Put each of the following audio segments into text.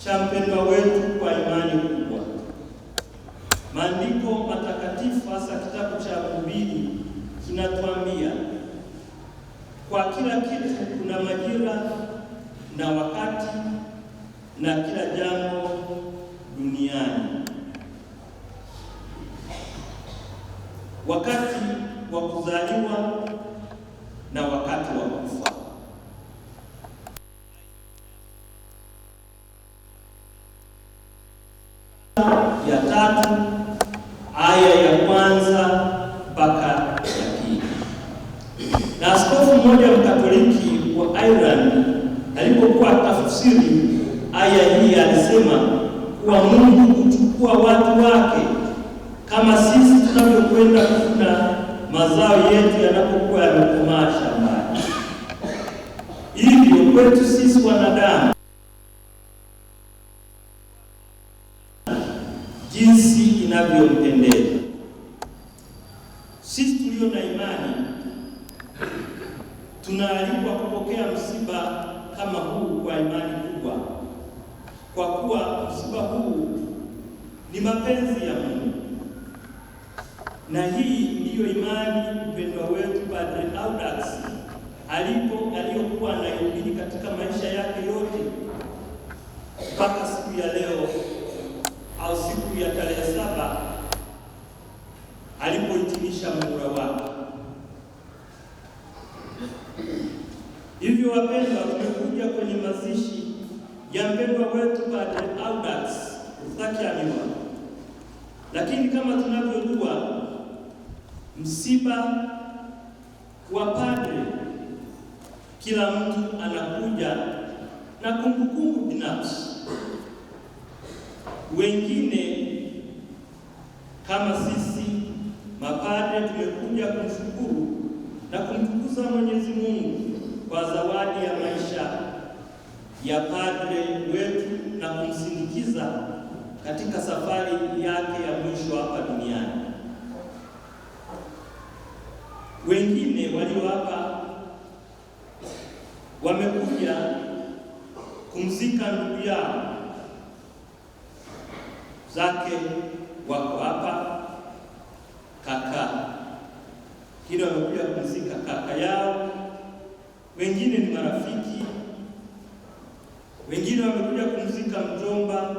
cha mpendwa wetu kwa imani kubwa. Maandiko matakatifu, hasa kitabu cha Mhubiri, kinatuambia kwa kila kitu kuna majira na wakati na kila jambo duniani. Wakati wa kuzaliwa na wakati wa kufa. Ya 3 aya ya kwanza mpaka ya pili. Na askofu mmoja Mkatoliki wa Ireland alipokuwa tafsiri aya hii alisema kuwa Mungu huchukua watu wake kama sisi tunavyokwenda kuvuna mazao yetu yanapokuwa yamekomaa shambani. Hivyo kwetu sisi wanadamu, jinsi inavyompendeza. Sisi tulio na imani tunaalikwa kupokea msiba kama huu kwa imani kubwa, kwa kuwa msiba huu ni mapenzi ya Mungu. Na hii ndiyo imani mpendwa wetu Padre Audax aliyokuwa anahubiri katika maisha yake yote mpaka siku ya leo au siku ya tarehe 7 alipohitimisha muhula wake. Hivyo wapendwa, tumekuja kwenye mazishi ya mpendwa wetu Padre Audax Ruthakianwa. Lakini kama tunavyojua, msiba wa padre, kila mtu anakuja na kumbukumbu binafsi. Wengine kama sisi mapadre tumekuja kumshukuru na kumtukuza Mwenyezi Mungu kwa zawadi ya maisha ya padre wetu na kumsindikiza katika safari yake ya mwisho hapa duniani. Wengine walio hapa wamekuja kumzika ndugu yao zake, wako hapa kaka, kile wamekuja kumzika kaka yao. Wengine ni marafiki, wengine wamekuja kumzika mjomba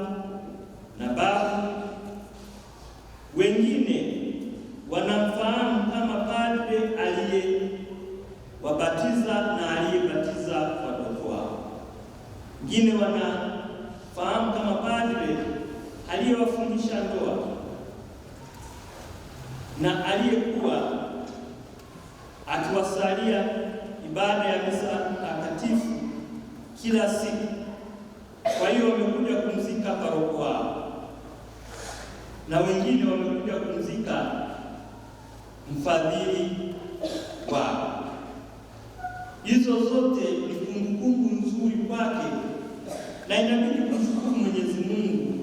na babu, wengine wanamfahamu kama padre aliyewabatiza na aliyebatiza watoto wao. Wengine wanafahamu kama padre aliyewafundisha ndoa na aliyekuwa akiwasalia ibada ya misa takatifu kila siku. Kwa hiyo wamekuja kumzika paroko wao, na wengine wamekuja kumzika mfadhili wao. Hizo zote ni kumbukumbu nzuri kwake, na inabidi kumshukuru Mwenyezi Mungu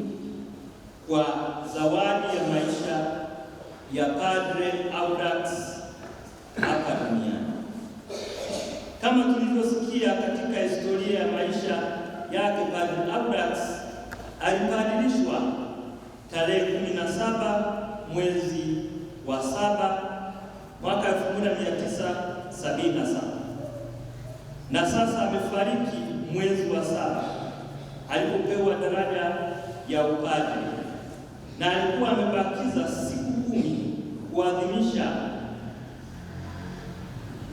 kwa zawadi ya maisha ya Padre Audax hapa duniani. Kama tulivyosikia katika historia ya maisha yake, Padre Audax alipadilishwa tarehe 17 mwezi wa 7 mwaka 1977, na sasa amefariki mwezi wa 7 alipopewa daraja ya upadre, na alikuwa amebakiza siku 10 kuadhimisha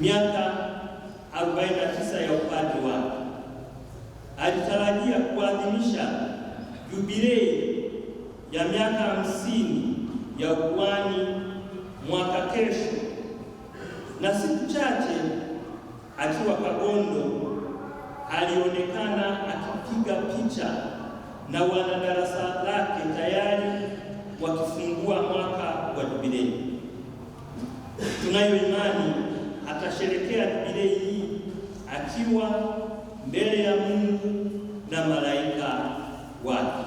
miaka 49 ya upadre wake. Alitarajia kuadhimisha jubilei ya miaka 50 ya ukuhani mwaka kesho, na siku chache akiwa Kagondo alionekana akipiga picha na wanadarasa lake tayari wakifungua mwaka wa jubilei. Tunayo imani atasherekea jubilei hii akiwa mbele ya Mungu na malaika wake.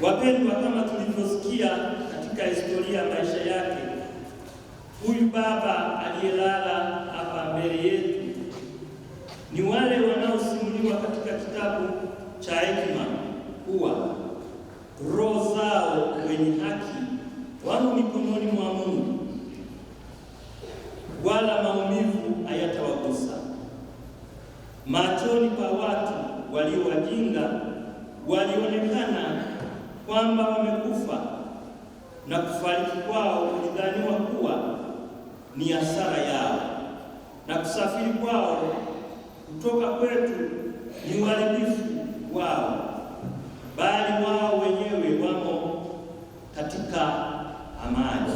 Wapendwa, kama tulivyosikia katika historia ya maisha yake, huyu baba aliyelala hapa mbele yetu ni wale wanaosimuliwa katika kitabu cha hekima kuwa roho zao wenye haki wamo mikononi mwa Mungu, wala maumivu hayatawagusa. Machoni pa watu walio wajinga walionekana kwamba wamekufa, na kufariki kwao kulidhaniwa kuwa ni hasara yao, na kusafiri kwao kutoka kwetu ni uharibifu wao, bali wao wenyewe wamo katika amani.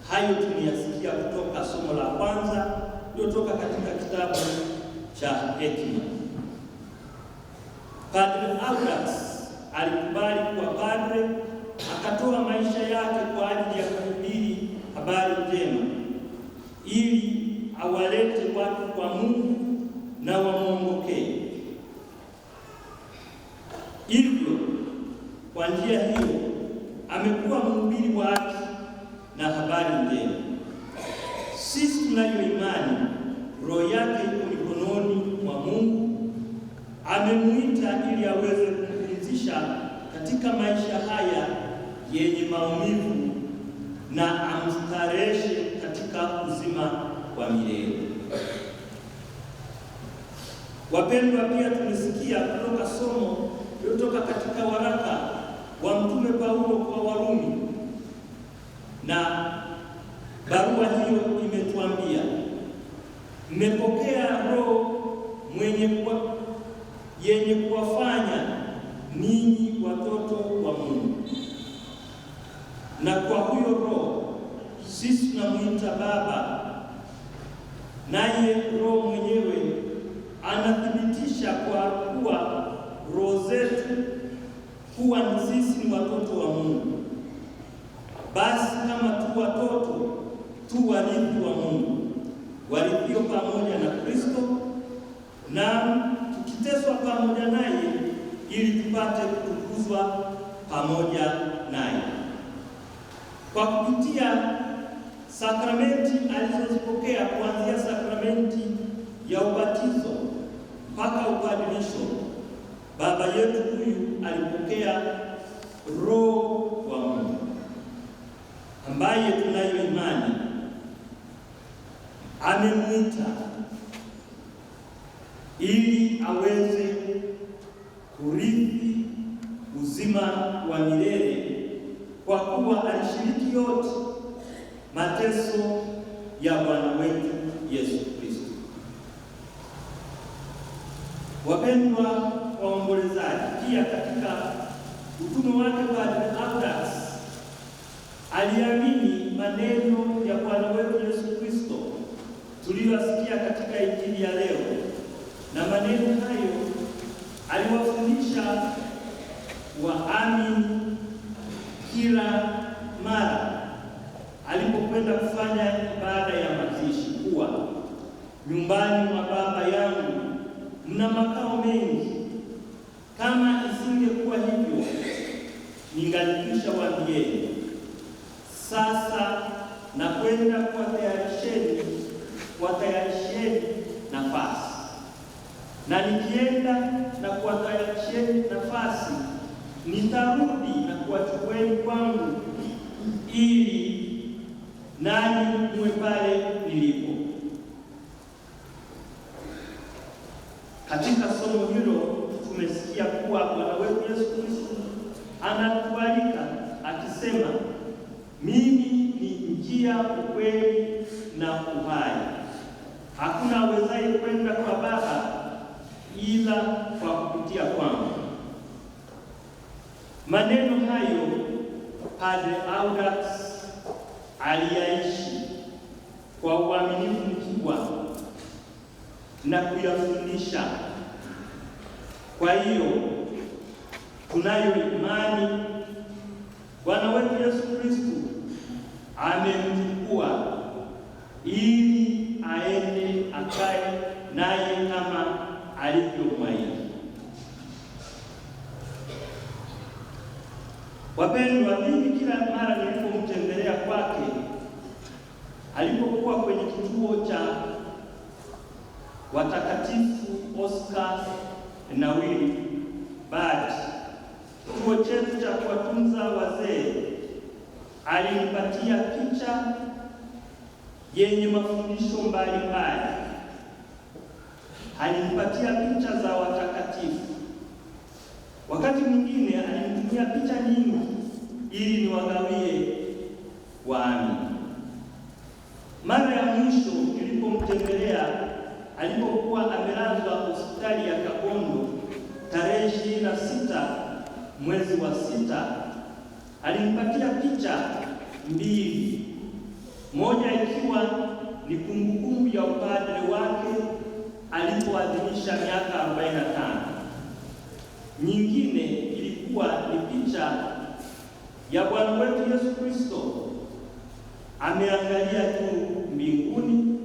Hayo tuniyasikia kutoka somo la kwanza lililotoka katika kitabu cha Hekima. Padre Audax alikubali kuwa padre, akatoa maisha yake kwa ajili ya kuhubiri habari njema ili awalete watu kwa Mungu na wamwongokee. Hivyo kwa njia hiyo amekuwa mhubiri wa haki na habari njema. Sisi tunayo imani roho yake iko mikononi mwa Mungu, amemuita ili aweze kumpumzisha katika maisha haya yenye maumivu na amstareheshe katika uzima wa milele. Wapendwa, pia tumesikia kutoka somo lililotoka katika waraka wa Mtume Paulo kwa Warumi, na barua hiyo imetuambia mmepokea Roho yenye kuwafanya ninyi watoto wa Mungu, na kwa huyo Roho sisi tunamuita Baba, naye Roho mwenyewe anathibitisha kwa kuwa roho zetu kuwa ni sisi ni watoto wa Mungu. Basi kama tu watoto, tu warithi wa Mungu, warithio pamoja na Kristo, na tukiteswa pamoja naye ili tupate kutukuzwa pamoja naye. Kwa kupitia sakramenti alizozipokea, kuanzia sakramenti ya ubatizo mpaka upadilisho, baba yetu huyu alipokea Roho wa Mungu ambaye tunayo imani amemwita ili aweze kurithi uzima wa milele, kwa kuwa alishiriki yote mateso ya Bwana wetu Yesu Kristo. Wapendwa waombolezaji, pia katika utume wake Padre Audax aliamini maneno ya Bwana wetu Yesu Kristo tuliyosikia katika Injili ya leo, na maneno hayo aliwafundisha waamini kila mara alipokwenda kufanya ibada ya mazishi, kuwa nyumbani mwa Baba yangu mna makao mengi, kama isingekuwa hivyo ningalikwisha waambieni. Sasa nakwenda kuwatayarisheni nafasi, na nikienda na kuwatayarisheni nafasi, nitarudi na kuwachukueni kwangu, ili nanyi muwe pale nilipo. Katika somo hilo tumesikia kuwa Bwana wetu Yesu Kristo anatualika akisema, mimi ni njia, ukweli na uhai. Hakuna awezaye kwenda kwa Baba ila kwa kupitia kwangu. Maneno hayo Padre Audax aliyaishi kwa uaminifu mkubwa na kuyafundisha. Kwa hiyo tunayo imani Bwana wetu Yesu Kristo amemchukua ili aende akae naye kama alivyomwahidi. Wapendwa, mimi kila mara nilipomtembelea kwake alipokuwa kwenye kituo cha watakatifu Oscar na Willy Badi, kituo chetu cha kuwatunza wazee, alinipatia picha yenye mafundisho mbalimbali. Alinipatia picha za watakatifu. Wakati mwingine alinitumia picha nyingi ili niwagawie waamini. Mara ya mwisho nilipomtembelea alipokuwa amelazwa hospitali ya Kabondo tarehe 26 mwezi wa 6, alinipatia picha mbili, moja ikiwa ni kumbukumbu ya upadre wake alipoadhimisha miaka 45. Nyingine ilikuwa ni picha ya Bwana wetu Yesu Kristo ameangalia juu mbinguni,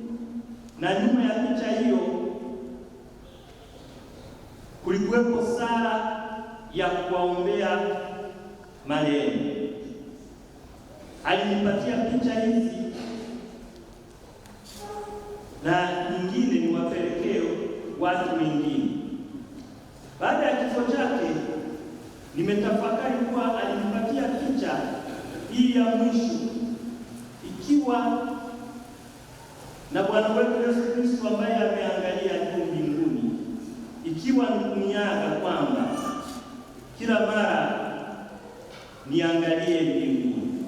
na nyuma ya picha hiyo kulikuwepo sala ya kuwaombea marehemu. Alinipatia picha hizi na nyingine niwapelekee watu wengine. Baada ya kifo chake, nimetafakari kuwa alinipatia picha hii ya mwisho ikiwa na Bwana wetu Yesu Kristo ambaye ameangalia juu mbinguni, ikiwa ni kuniaga kwamba kila mara niangalie mbinguni,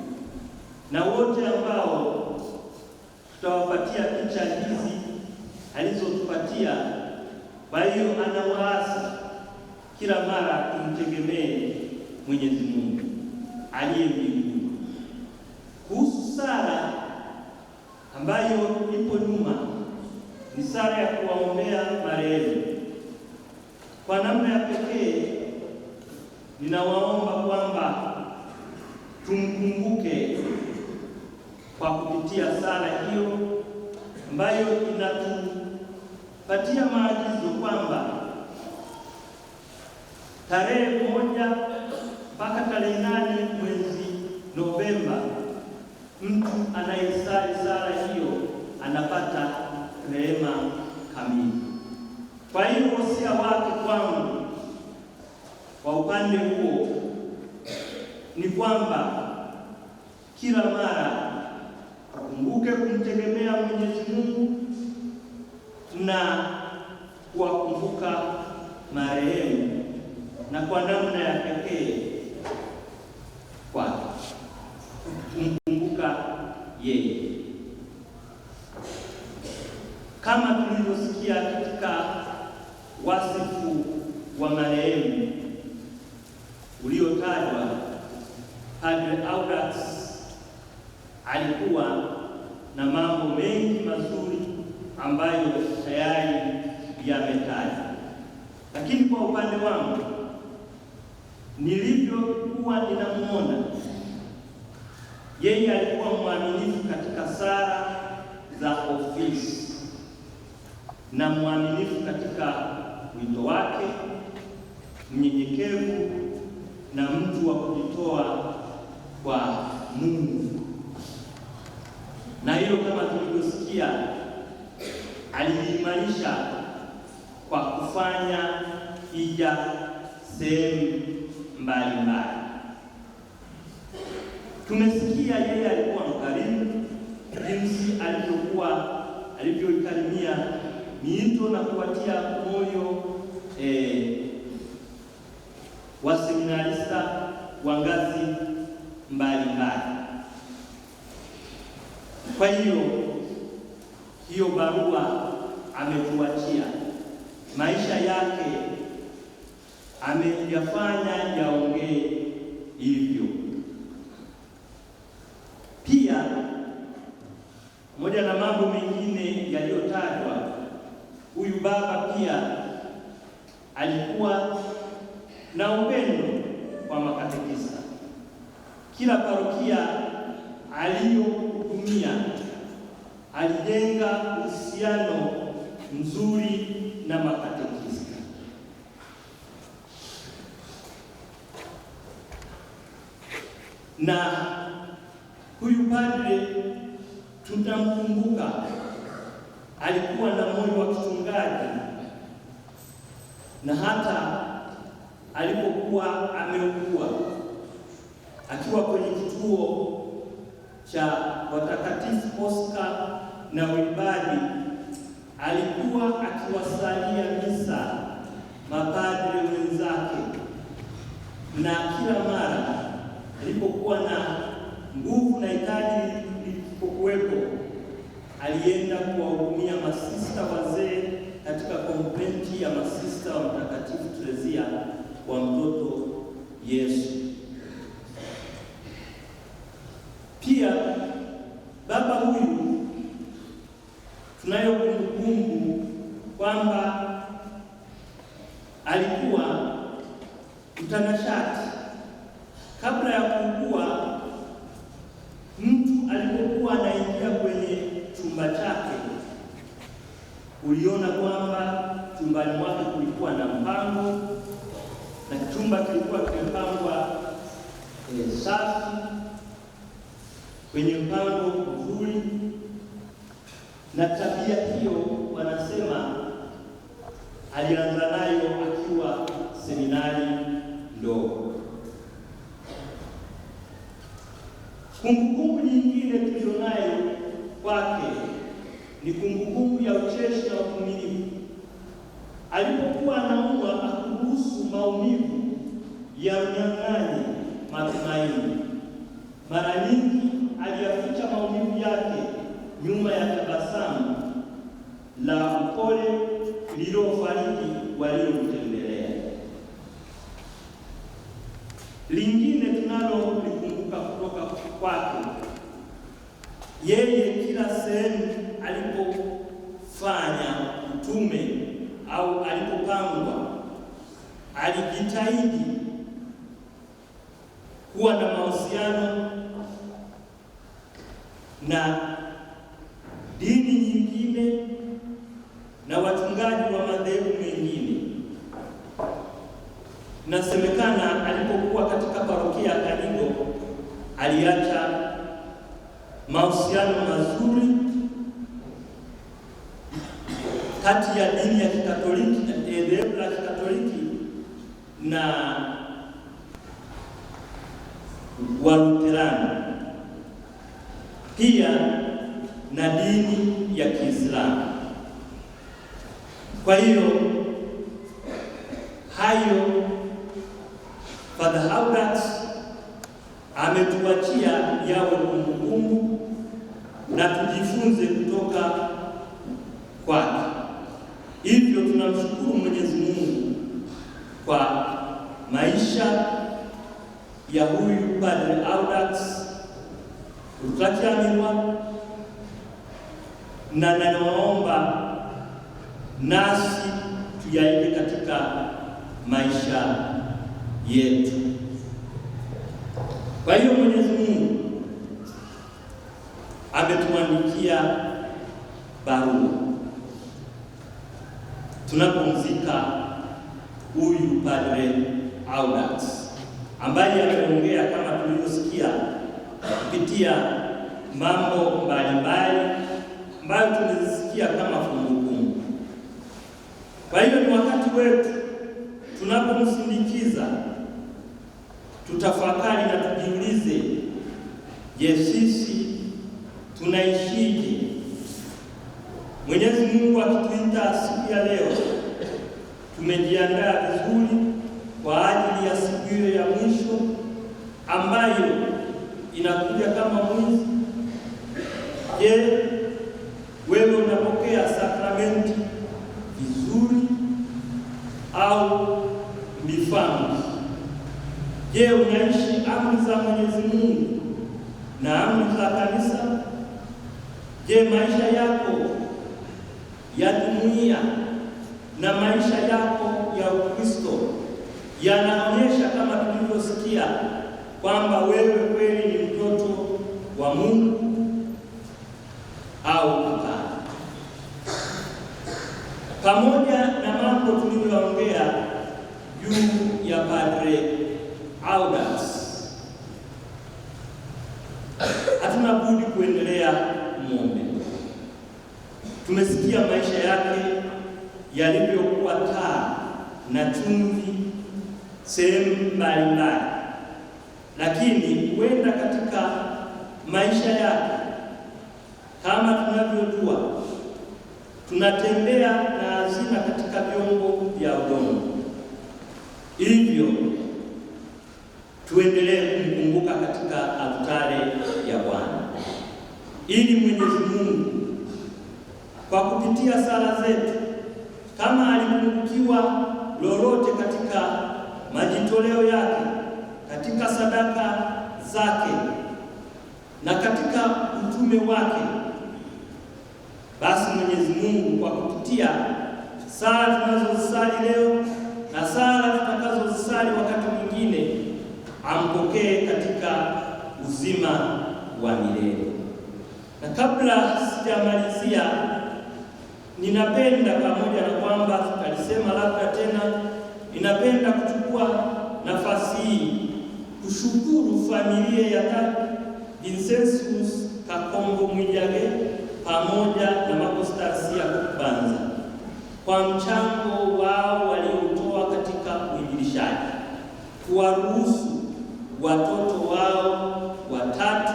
na wote ambao tutawapatia picha hizi alizotupatia. Kwa hiyo anawaasa kila mara kumtegemee Mwenyezi Mungu aliye mbinguni. Kuhusu sala ambayo ipo nyuma, ni sala ya kuwaombea marehemu. Kwa namna ya pekee ninawaomba kwamba tumkumbuke kwa kupitia sala hiyo ambayo inatupatia maagizo kwamba tarehe 1 mpaka tarehe 8 mwezi Novemba, mtu anayesali sala hiyo anapata rehema kamili. Kwa hiyo wosia wake kwangu kwa upande huo ni kwamba kila mara tukumbuke kumtegemea Mwenyezi Mungu na kuwakumbuka marehemu, na kwa namna ya pekee kwa kumkumbuka yeye, kama tulivyosikia katika wasifu wa marehemu uliotajwa. Padre Audax alikuwa na mambo mengi mazuri ambayo tayari yametajwa, lakini kwa upande wangu nilivyokuwa ninamuona yeye, alikuwa mwaminifu katika sala za ofisi na mwaminifu katika wito wake, mnyenyekevu na mtu wa kujitoa kwa Mungu. Na hilo kama tulivyosikia, aliimarisha kwa kufanya hija sehemu mbalimbali. Tumesikia yeye alikuwa mkarimu, jinsi alivyoikarimia miito na kuwatia moyo waseminarista wa ngazi mbalimbali. Kwa hiyo barua ametuachia, maisha yake ameyafanya yaongee hivyo. Pia moja na mambo mengine yaliyotajwa, huyu baba pia alikuwa na upendo kwa makatekista. Kila parokia aliyohudumia alijenga uhusiano mzuri na makatekista. Na huyu padre tutamkumbuka, alikuwa na moyo wa kichungaji na hata alipokuwa ameugua akiwa kwenye kituo cha watakatifu Oscar na Wilbadi, alikuwa akiwasalia misa mapadre wenzake, na kila mara alipokuwa na nguvu na hitaji lilipokuwepo, alienda kuwahudumia masista wazee katika konventi ya masista wa Mtakatifu Terezia wa Mtoto Yesu. Pia baba huyu tunayo kumbukumbu kwamba alikuwa mtanashati. Kabla ya kuugua, mtu alipokuwa anaingia kwenye chumba chake, uliona kwamba chumbani mwake kulikuwa na mpango, na chumba kilikuwa kimepangwa safi kwenye mpango mzuri. Na tabia hiyo wanasema alianza nayo akiwa seminari ndogo. Kumbukumbu nyingine tulionayo kwake ni kumbukumbu ya ucheshi na uvumilivu. Alipokuwa anaumwa, hakuruhusu maumivu ya unyang'anyi matumaini. Mara nyingi aliyaficha maumivu yake nyuma ya tabasamu la upole lililofariji waliomtembelea. Lingine tunalolikumbuka kutoka kwake, yeye kila sehemu alipofanya utume au alipopangwa, alijitahidi kuwa na mahusiano na dini nyingine na wachungaji wa madhehebu mengine. Nasemekana alipokuwa katika parokia ya Kanigo, aliacha mahusiano mazuri kati ya dini ya Kikatoliki na dhehebu la Kikatoliki na Waluterani, pia na dini ya Kiislamu. Kwa hiyo hayo Father Audax ametuachia yawe kumbukumbu na tujifunze kutoka kwake. Hivyo tunamshukuru Mwenyezi Mungu kwa maisha ya huyu Padre Audax Rutakiamirwa, na ninaomba nasi tuyaige katika maisha yetu. Kwa hiyo Mwenyezi Mungu ametuandikia barua tunapomzika huyu Padre Audax ambaye ameongea kama tulivyosikia kupitia mambo mbalimbali ambayo tumezisikia kama kumbukumbu. Kwa hiyo ni wakati wetu tunapomsindikiza tutafakari na tujiulize, je, sisi tunaishije? Mwenyezi Mungu akituita siku ya leo, tumejiandaa vizuri kwa ajili ya siku hiyo ya mwisho ambayo inakuja kama mwizi? Je, wewe unapokea sakramenti vizuri au mifano? Je, unaishi amri za Mwenyezi Mungu na amri za kanisa? Je, maisha yako ya jumuiya na maisha yako ya Ukristo yanaonyesha kama tulivyosikia kwamba wewe kweli ni mtoto wa Mungu au hapana? Pamoja na mambo tuliyoongea juu ya Padre Audax, hatuna budi kuendelea kumwombea. Tumesikia maisha yake yalivyokuwa taa na chumvi sehemu mbalimbali, lakini huenda katika maisha yake, kama tunavyojua, tunatembea na hazina katika vyombo vya udongo. Hivyo tuendelee kumkumbuka katika altare ya Bwana, ili Mwenyezi Mungu kwa kupitia sala zetu, kama alipungukiwa lolote katika majitoleo yake, katika sadaka zake na katika utume wake, basi Mwenyezi Mungu kwa kupitia sala tunazozisali leo na sala tutakazozisali wakati mwingine, ampokee katika uzima wa milele. Na kabla sijamalizia, ninapenda pamoja na kwamba tutalisema labda tena, ninapenda kuchukua nafasi hii kushukuru familia ya Vincentius Kakombo Mwijage pamoja na Makostasia Kubanza kwa mchango wao waliotoa katika uinjilishaji, kuwaruhusu watoto wao watatu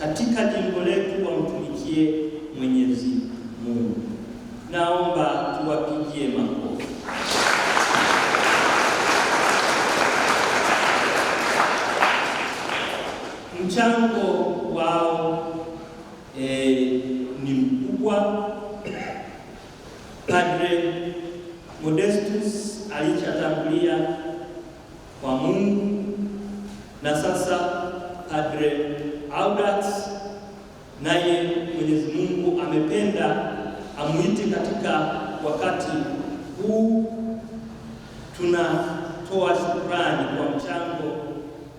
katika jimbo letu wamtumikie Mwenyezi Mungu. Naomba tuwapigie makofi. Mchango wao ni mkubwa. Padre Modestus alichatangulia kwa Mungu, na sasa Padre Audax naye Mwenyezi Mungu amependa amuite katika wakati huu. Tunatoa shukrani kwa mchango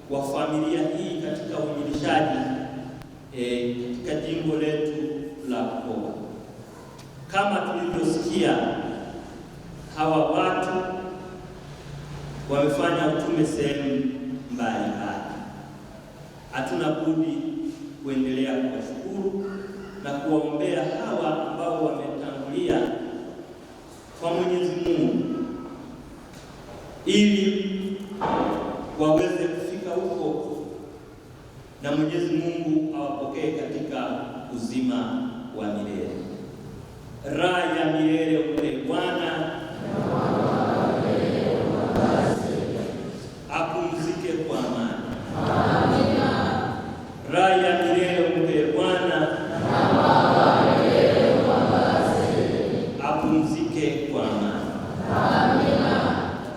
wa familia hii katika uinjilishaji katika jimbo letu la Bukoba. Kama tulivyosikia, hawa watu wamefanya utume sehemu mbalimbali. Hatuna budi kuendelea kuwashukuru na kuwaombea hawa ambao wametangulia kwa Mwenyezi Mungu, ili waweze kufika huko na Mwenyezi Mungu awapokee katika uzima wa milele. Raha ya milele umpe Bwana, apumzike kwa amani. Amina. Raha ya milele umpe Bwana, apumzike kwa amani. Amina.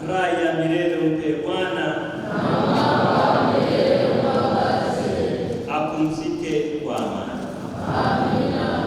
Raha ya milele umpe Bwana, apumzike kwa amani. Amina.